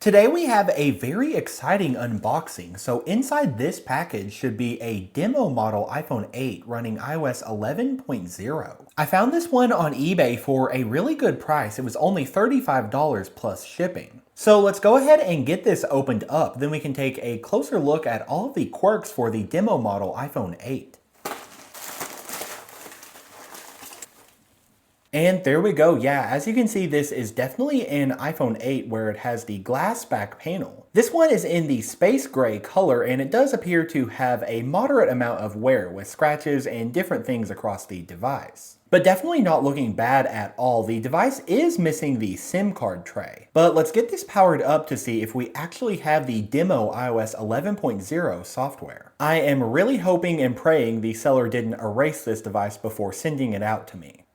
Today we have a very exciting unboxing. So inside this package should be a demo model iPhone 8 running iOS 11.0. I found this one on eBay for a really good price. It was only $35 plus shipping. So let's go ahead and get this opened up. Then we can take a closer look at all of the quirks for the demo model iPhone 8. And there we go. Yeah, as you can see, this is definitely an iPhone 8 where it has the glass back panel. This one is in the space gray color and it does appear to have a moderate amount of wear with scratches and different things across the device. But definitely not looking bad at all. The device is missing the SIM card tray. But let's get this powered up to see if we actually have the demo iOS 11.0 software. I am really hoping and praying the seller didn't erase this device before sending it out to me.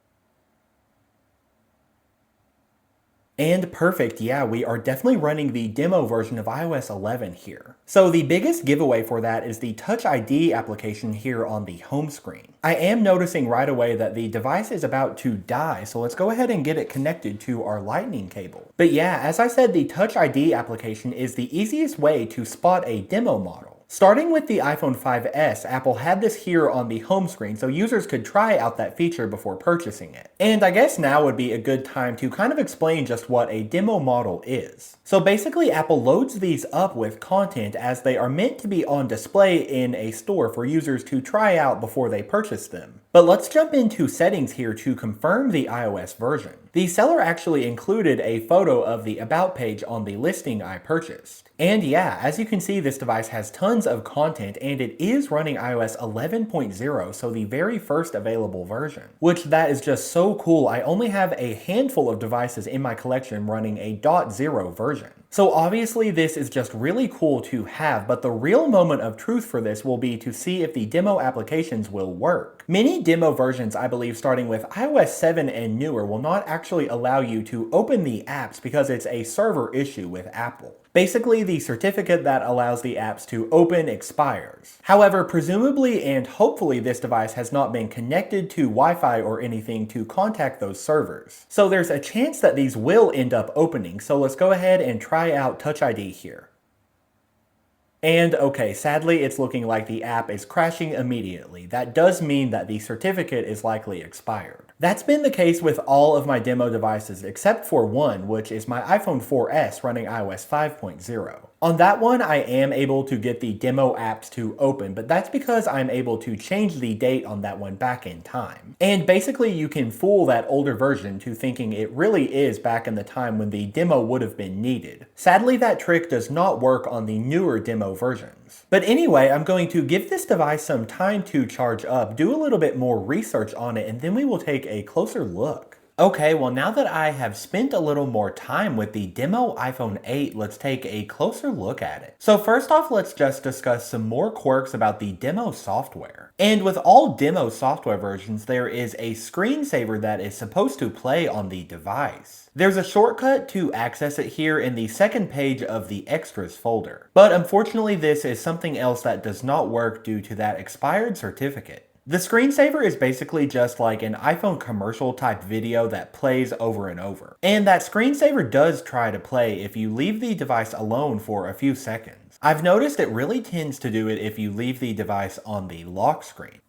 And perfect, yeah, we are definitely running the demo version of iOS 11 here. So the biggest giveaway for that is the Touch ID application here on the home screen. I am noticing right away that the device is about to die, so let's go ahead and get it connected to our lightning cable. But yeah, as I said, the Touch ID application is the easiest way to spot a demo model. Starting with the iPhone 5S, Apple had this here on the home screen so users could try out that feature before purchasing it. And I guess now would be a good time to kind of explain just what a demo model is. So basically Apple loads these up with content as they are meant to be on display in a store for users to try out before they purchase them. But let's jump into settings here to confirm the iOS version. The seller actually included a photo of the About page on the listing I purchased. And yeah, as you can see, this device has tons of content and it is running iOS 11.0, so the very first available version. Which that is just so cool. I only have a handful of devices in my collection running a .0 version. So obviously this is just really cool to have, but the real moment of truth for this will be to see if the demo applications will work. Many demo versions, I believe starting with iOS 7 and newer, will not actually allow you to open the apps because it's a server issue with Apple. Basically, the certificate that allows the apps to open expires. However, presumably and hopefully this device has not been connected to Wi-Fi or anything to contact those servers. So there's a chance that these will end up opening, so let's go ahead and try out Touch ID here. And okay, sadly it's looking like the app is crashing immediately. That does mean that the certificate is likely expired. That's been the case with all of my demo devices except for one, which is my iPhone 4S running iOS 5.0. On that one, I am able to get the demo apps to open, but that's because I'm able to change the date on that one back in time. And basically you can fool that older version to thinking it really is back in the time when the demo would have been needed. Sadly, that trick does not work on the newer demo versions. But anyway, I'm going to give this device some time to charge up, do a little bit more research on it, and then we will take a closer look. Okay, well now that I have spent a little more time with the demo iPhone 8, let's take a closer look at it. So first off, let's just discuss some more quirks about the demo software. And with all demo software versions, there is a screensaver that is supposed to play on the device. There's a shortcut to access it here in the second page of the extras folder. But unfortunately, this is something else that does not work due to that expired certificate. The screensaver is basically just like an iPhone commercial type video that plays over and over. And that screensaver does try to play if you leave the device alone for a few seconds. I've noticed it really tends to do it if you leave the device on the lock screen.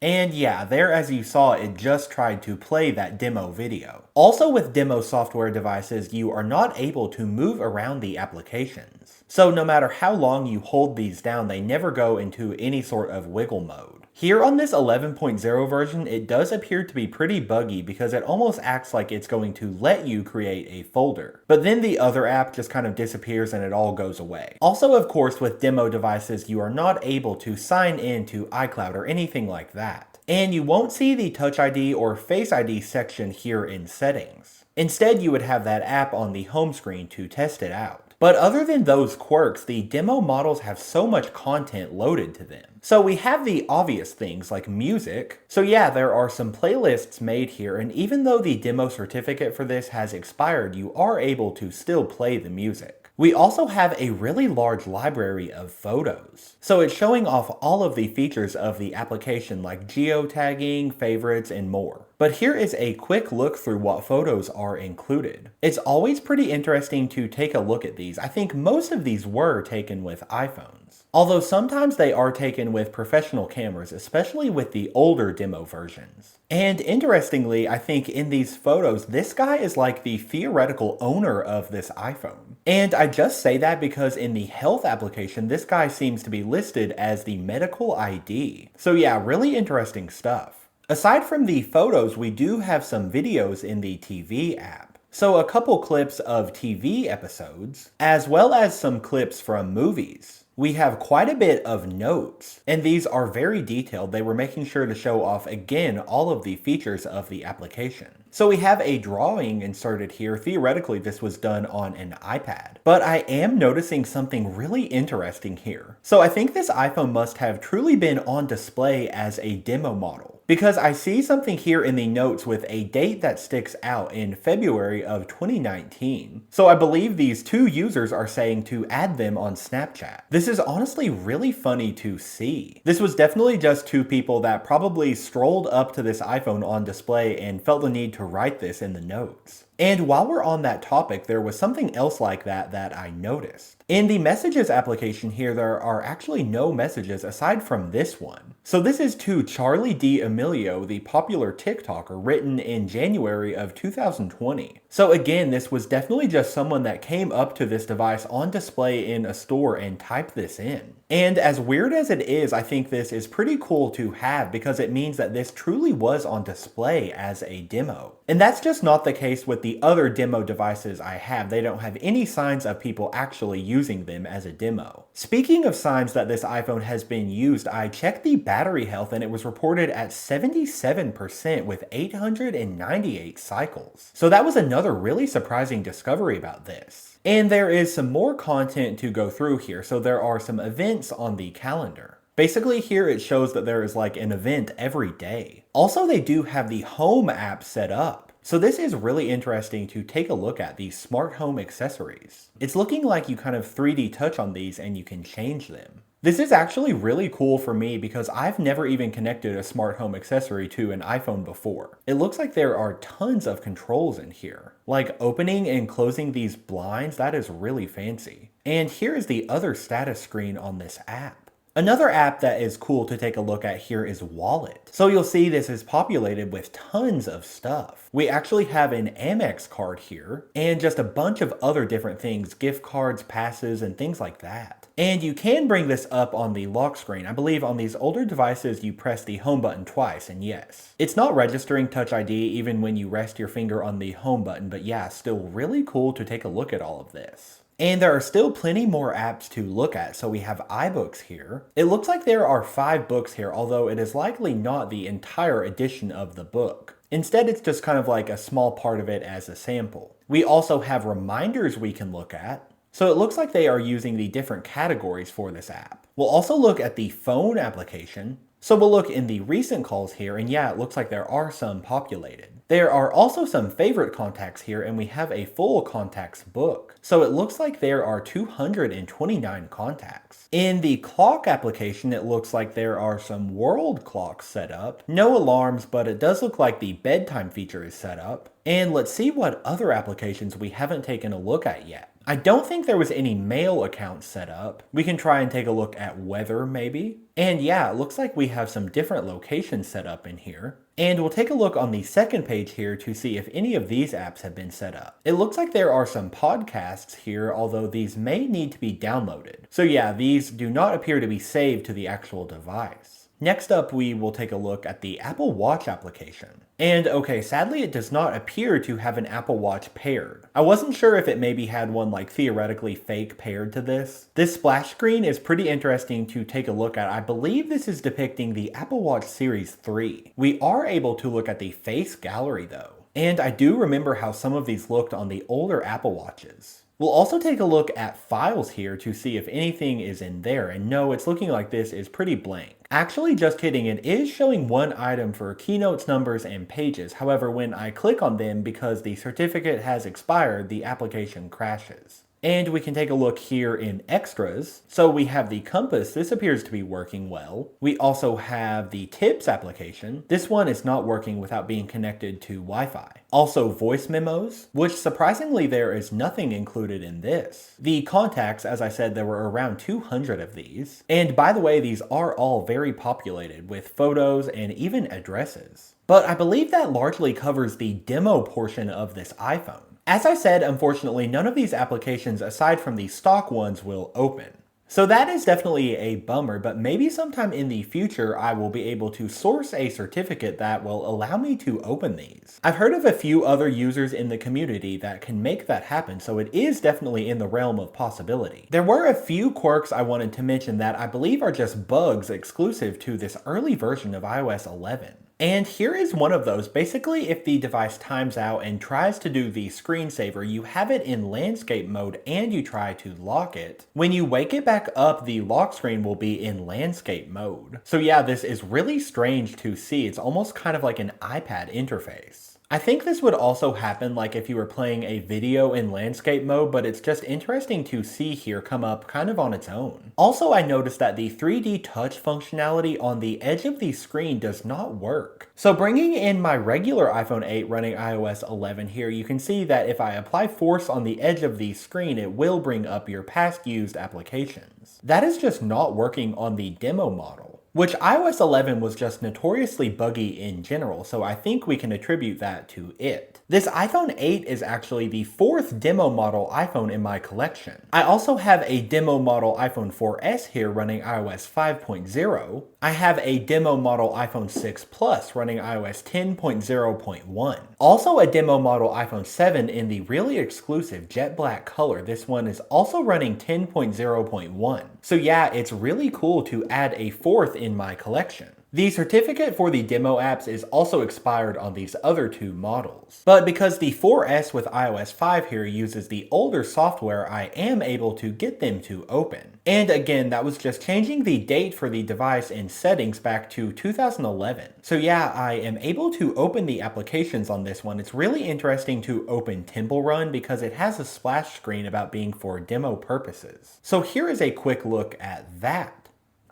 And yeah, there as you saw, it just tried to play that demo video. Also with demo software devices, you are not able to move around the applications. So no matter how long you hold these down, they never go into any sort of wiggle mode. Here on this 11.0 version, it does appear to be pretty buggy because it almost acts like it's going to let you create a folder. But then the other app just kind of disappears and it all goes away. Also, of course, with demo devices, you are not able to sign in to iCloud or anything like that. And you won't see the Touch ID or Face ID section here in settings. Instead, you would have that app on the home screen to test it out. But other than those quirks, the demo models have so much content loaded to them. So we have the obvious things like music. So yeah, there are some playlists made here, and even though the demo certificate for this has expired, you are able to still play the music. We also have a really large library of photos. So it's showing off all of the features of the application like geotagging, favorites, and more. But here is a quick look through what photos are included. It's always pretty interesting to take a look at these. I think most of these were taken with iPhones, although sometimes they are taken with professional cameras, especially with the older demo versions. And interestingly, I think in these photos, this guy is like the theoretical owner of this iPhone. And I just say that because in the health application, this guy seems to be listed as the medical ID. So yeah, really interesting stuff. Aside from the photos, we do have some videos in the TV app. So a couple clips of TV episodes, as well as some clips from movies. We have quite a bit of notes, and these are very detailed. They were making sure to show off again all of the features of the application. So we have a drawing inserted here. Theoretically, this was done on an iPad, but I am noticing something really interesting here. So I think this iPhone must have truly been on display as a demo model, because I see something here in the notes with a date that sticks out in February of 2019. So I believe these two users are saying to add them on Snapchat. This is honestly really funny to see. This was definitely just two people that probably strolled up to this iPhone on display and felt the need to write this in the notes. And while we're on that topic, there was something else like that I noticed. In the messages application here, there are actually no messages aside from this one. So this is to Charlie D'Amelio, the popular TikToker, written in January of 2020. So again, this was definitely just someone that came up to this device on display in a store and typed this in. And as weird as it is, I think this is pretty cool to have because it means that this truly was on display as a demo. And that's just not the case with the other demo devices I have. They don't have any signs of people actually using them as a demo. Speaking of signs that this iPhone has been used, I checked the battery health and it was reported at 77% with 898 cycles. So that was another really surprising discovery about this. And there is some more content to go through here. So there are some events on the calendar. Basically here it shows that there is like an event every day. Also, they do have the Home app set up. So this is really interesting to take a look at, these smart home accessories. It's looking like you kind of 3D touch on these and you can change them. This is actually really cool for me because I've never even connected a smart home accessory to an iPhone before. It looks like there are tons of controls in here. Like opening and closing these blinds, that is really fancy. And here is the other status screen on this app. Another app that is cool to take a look at here is Wallet. So you'll see this is populated with tons of stuff. We actually have an Amex card here and just a bunch of other different things, gift cards, passes, and things like that. And you can bring this up on the lock screen. I believe on these older devices you press the home button twice, and yes, it's not registering Touch ID even when you rest your finger on the home button, but yeah, still really cool to take a look at all of this. And there are still plenty more apps to look at. So we have iBooks here. It looks like there are 5 books here, although it is likely not the entire edition of the book. Instead, it's just kind of like a small part of it as a sample. We also have reminders we can look at. So it looks like they are using the different categories for this app. We'll also look at the phone application. So we'll look in the recent calls here, and yeah, it looks like there are some populated. There are also some favorite contacts here, and we have a full contacts book. So it looks like there are 229 contacts. In the clock application, it looks like there are some world clocks set up. No alarms, but it does look like the bedtime feature is set up. And let's see what other applications we haven't taken a look at yet. I don't think there was any mail accounts set up. We can try and take a look at weather maybe. And yeah, it looks like we have some different locations set up in here. And we'll take a look on the second page here to see if any of these apps have been set up. It looks like there are some podcasts here, although these may need to be downloaded. So yeah, these do not appear to be saved to the actual device. Next up, we will take a look at the Apple Watch application. And okay, sadly it does not appear to have an Apple Watch paired. I wasn't sure if it maybe had one like theoretically fake paired to this. This splash screen is pretty interesting to take a look at. I believe this is depicting the Apple Watch Series 3. We are able to look at the face gallery though. And I do remember how some of these looked on the older Apple Watches. We'll also take a look at files here to see if anything is in there, and no, it's looking like this is pretty blank. Actually, just kidding, it is showing one item for keynotes, numbers, and pages. However, when I click on them, because the certificate has expired, the application crashes. And we can take a look here in extras. So we have the compass. This appears to be working well. We also have the tips application. This one is not working without being connected to Wi-Fi. Also voice memos, which surprisingly there is nothing included in this. The contacts, as I said, there were around 200 of these. And by the way, these are all very populated with photos and even addresses. But I believe that largely covers the demo portion of this iPhone. As I said, unfortunately, none of these applications aside from the stock ones will open. So that is definitely a bummer, but maybe sometime in the future I will be able to source a certificate that will allow me to open these. I've heard of a few other users in the community that can make that happen, so it is definitely in the realm of possibility. There were a few quirks I wanted to mention that I believe are just bugs exclusive to this early version of iOS 11. And here is one of those. Basically, if the device times out and tries to do the screensaver, you have it in landscape mode and you try to lock it. When you wake it back up, the lock screen will be in landscape mode. So yeah, this is really strange to see. It's almost kind of like an iPad interface. I think this would also happen like if you were playing a video in landscape mode, but it's just interesting to see here come up kind of on its own. Also, I noticed that the 3D touch functionality on the edge of the screen does not work. So bringing in my regular iPhone 8 running iOS 11 here, you can see that if I apply force on the edge of the screen, it will bring up your past used applications. That is just not working on the demo model, which iOS 11 was just notoriously buggy in general, so I think we can attribute that to it. This iPhone 8 is actually the 4th demo model iPhone in my collection. I also have a demo model iPhone 4S here running iOS 5.0. I have a demo model iPhone 6 Plus running iOS 10.0.1. Also a demo model iPhone 7 in the really exclusive jet black color. This one is also running 10.0.1. So yeah, it's really cool to add a 4th in my collection. The certificate for the demo apps is also expired on these other two models. But because the 4S with iOS 5 here uses the older software, I am able to get them to open. And again, that was just changing the date for the device in settings back to 2011. So yeah, I am able to open the applications on this one. It's really interesting to open Temple Run because it has a splash screen about being for demo purposes. So here is a quick look at that.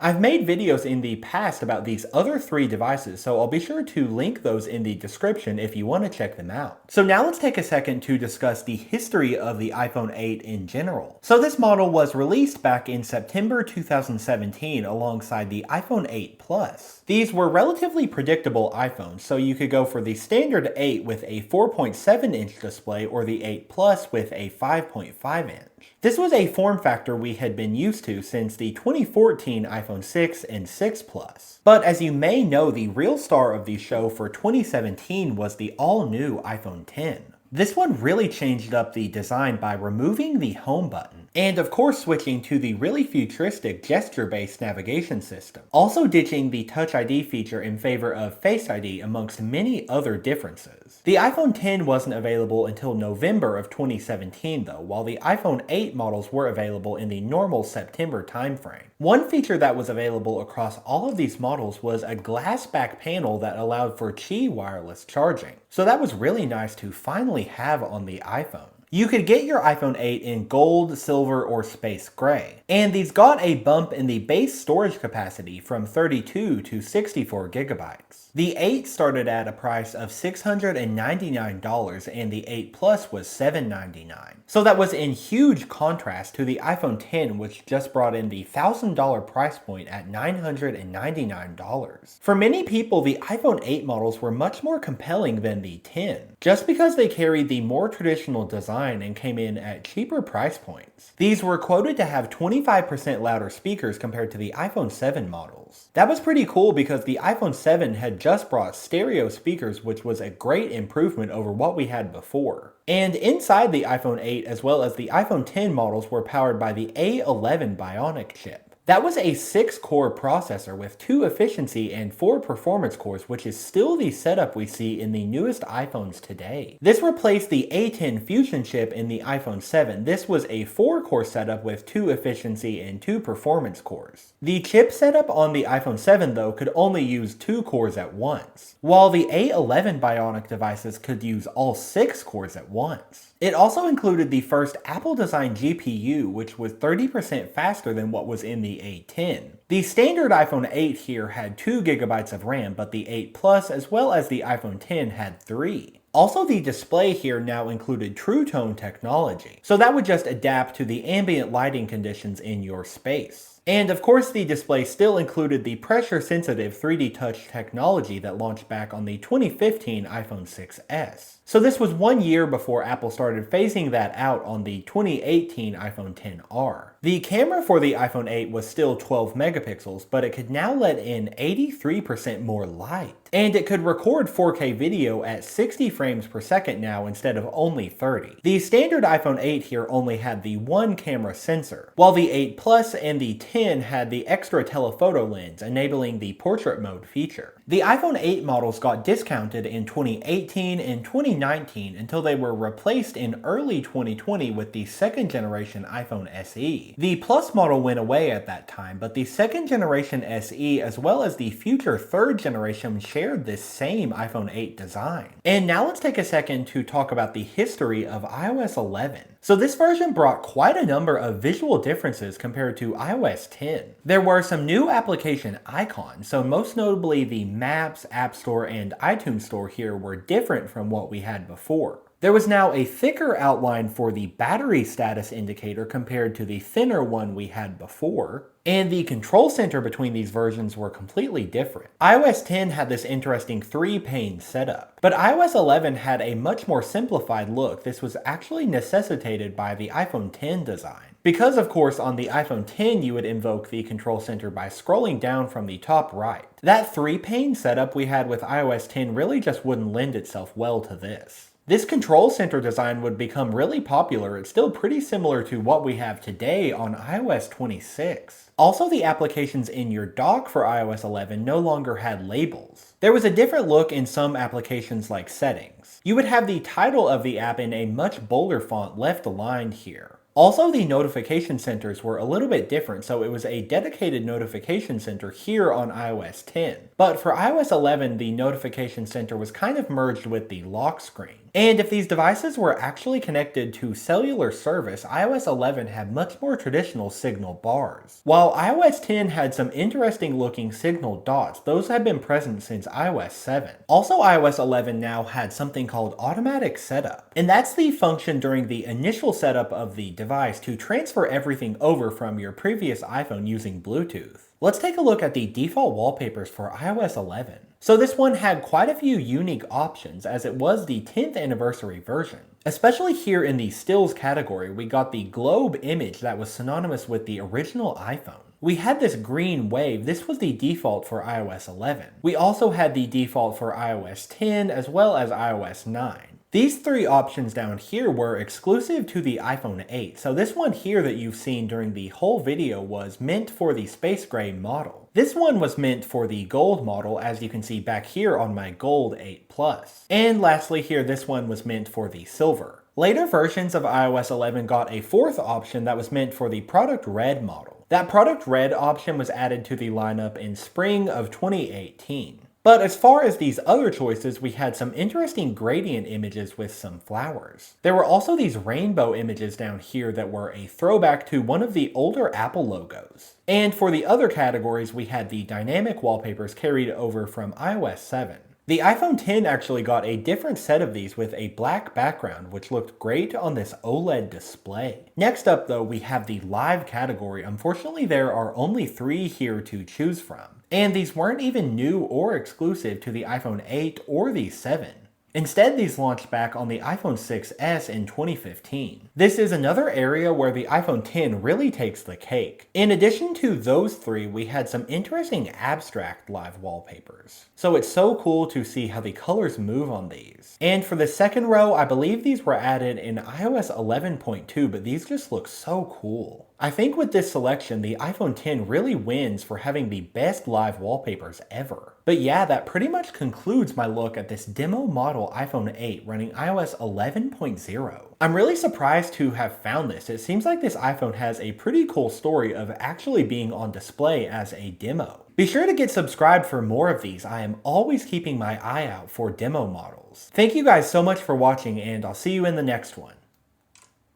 I've made videos in the past about these other 3 devices, so I'll be sure to link those in the description if you want to check them out. So now let's take a second to discuss the history of the iPhone 8 in general. So this model was released back in September 2017 alongside the iPhone 8 Plus. These were relatively predictable iPhones, so you could go for the standard 8 with a 4.7-inch display or the 8 Plus with a 5.5-inch. This was a form factor we had been used to since the 2014 iPhone 6 and 6 Plus. But as you may know, the real star of the show for 2017 was the all-new iPhone 10. This one really changed up the design by removing the home button, and of course switching to the really futuristic gesture-based navigation system, also ditching the Touch ID feature in favor of Face ID amongst many other differences. The iPhone 10 wasn't available until November of 2017 though, while the iPhone 8 models were available in the normal September timeframe. One feature that was available across all of these models was a glass back panel that allowed for Qi wireless charging. So that was really nice to finally have on the iPhone. You could get your iPhone 8 in gold, silver, or space gray. And these got a bump in the base storage capacity from 32 to 64 gigabytes. The 8 started at a price of $699 and the 8 Plus was $799. So that was in huge contrast to the iPhone 10, which just brought in the $1,000 price point at $999. For many people, the iPhone 8 models were much more compelling than the 10, just because they carried the more traditional design and came in at cheaper price points. These were quoted to have 25% louder speakers compared to the iPhone 7 models. That was pretty cool because the iPhone 7 had just brought stereo speakers, which was a great improvement over what we had before. And inside the iPhone 8 as well as the iPhone 10 models were powered by the A11 Bionic chip. That was a 6-core processor with 2 efficiency and 4 performance cores, which is still the setup we see in the newest iPhones today. This replaced the A10 Fusion chip in the iPhone 7. This was a 4-core setup with 2 efficiency and 2 performance cores. The chip setup on the iPhone 7 though could only use 2 cores at once, while the A11 Bionic devices could use all 6 cores at once. It also included the first Apple-designed GPU, which was 30% faster than what was in the A10. The standard iPhone 8 here had 2 GB of RAM, but the 8 Plus as well as the iPhone 10 had 3. Also, the display here now included True Tone technology, so that would just adapt to the ambient lighting conditions in your space. And of course, the display still included the pressure-sensitive 3D Touch technology that launched back on the 2015 iPhone 6s. So this was 1 year before Apple started phasing that out on the 2018 iPhone XR. The camera for the iPhone 8 was still 12 megapixels, but it could now let in 83% more light. And it could record 4K video at 60 frames per second now instead of only 30. The standard iPhone 8 here only had the 1 camera sensor, while the 8 Plus and the 10 had the extra telephoto lens, enabling the portrait mode feature. The iPhone 8 models got discounted in 2018 and 2019 until they were replaced in early 2020 with the second generation iPhone SE. The Plus model went away at that time, but the second generation SE as well as the future third generation shared this same iPhone 8 design. And now let's take a second to talk about the history of iOS 11. So this version brought quite a number of visual differences compared to iOS 10. There were some new application icons, so most notably the Maps, App Store, and iTunes Store here were different from what we had before. There was now a thicker outline for the battery status indicator compared to the thinner one we had before, and the control center between these versions were completely different. iOS 10 had this interesting 3-pane setup, but iOS 11 had a much more simplified look. This was actually necessitated by the iPhone 10 design. Because of course on the iPhone 10 you would invoke the control center by scrolling down from the top right. That 3-pane setup we had with iOS 10 really just wouldn't lend itself well to this. This control center design would become really popular. It's still pretty similar to what we have today on iOS 26. Also, the applications in your dock for iOS 11 no longer had labels. There was a different look in some applications like Settings. You would have the title of the app in a much bolder font left aligned here. Also, the notification centers were a little bit different, so it was a dedicated notification center here on iOS 10. But for iOS 11, the notification center was kind of merged with the lock screen. And if these devices were actually connected to cellular service, iOS 11 had much more traditional signal bars. While iOS 10 had some interesting looking signal dots, those had been present since iOS 7. Also, iOS 11 now had something called automatic setup. And that's the function during the initial setup of the device to transfer everything over from your previous iPhone using Bluetooth. Let's take a look at the default wallpapers for iOS 11. So this one had quite a few unique options as it was the 10th anniversary version. Especially here in the stills category, we got the globe image that was synonymous with the original iPhone. We had this green wave. This was the default for iOS 11. We also had the default for iOS 10 as well as iOS 9. These 3 options down here were exclusive to the iPhone 8, so this one here that you've seen during the whole video was meant for the space gray model. This one was meant for the gold model, as you can see back here on my gold 8 Plus. And lastly here, this one was meant for the silver. Later versions of iOS 11 got a 4th option that was meant for the product red model. That product red option was added to the lineup in spring of 2018. But as far as these other choices, we had some interesting gradient images with some flowers. There were also these rainbow images down here that were a throwback to one of the older Apple logos. And for the other categories, we had the dynamic wallpapers carried over from iOS 7. The iPhone 10 actually got a different set of these with a black background, which looked great on this OLED display. Next up though, we have the live category. Unfortunately, there are only 3 here to choose from. And these weren't even new or exclusive to the iPhone 8 or the 7. Instead, these launched back on the iPhone 6s in 2015. This is another area where the iPhone 10 really takes the cake. In addition to those 3, we had some interesting abstract live wallpapers. So it's so cool to see how the colors move on these. And for the second row, I believe these were added in iOS 11.2, but these just look so cool. I think with this selection, the iPhone 10 really wins for having the best live wallpapers ever. But yeah, that pretty much concludes my look at this demo model iPhone 8 running iOS 11.0. I'm really surprised to have found this. It seems like this iPhone has a pretty cool story of actually being on display as a demo. Be sure to get subscribed for more of these. I am always keeping my eye out for demo models. Thank you guys so much for watching, and I'll see you in the next one.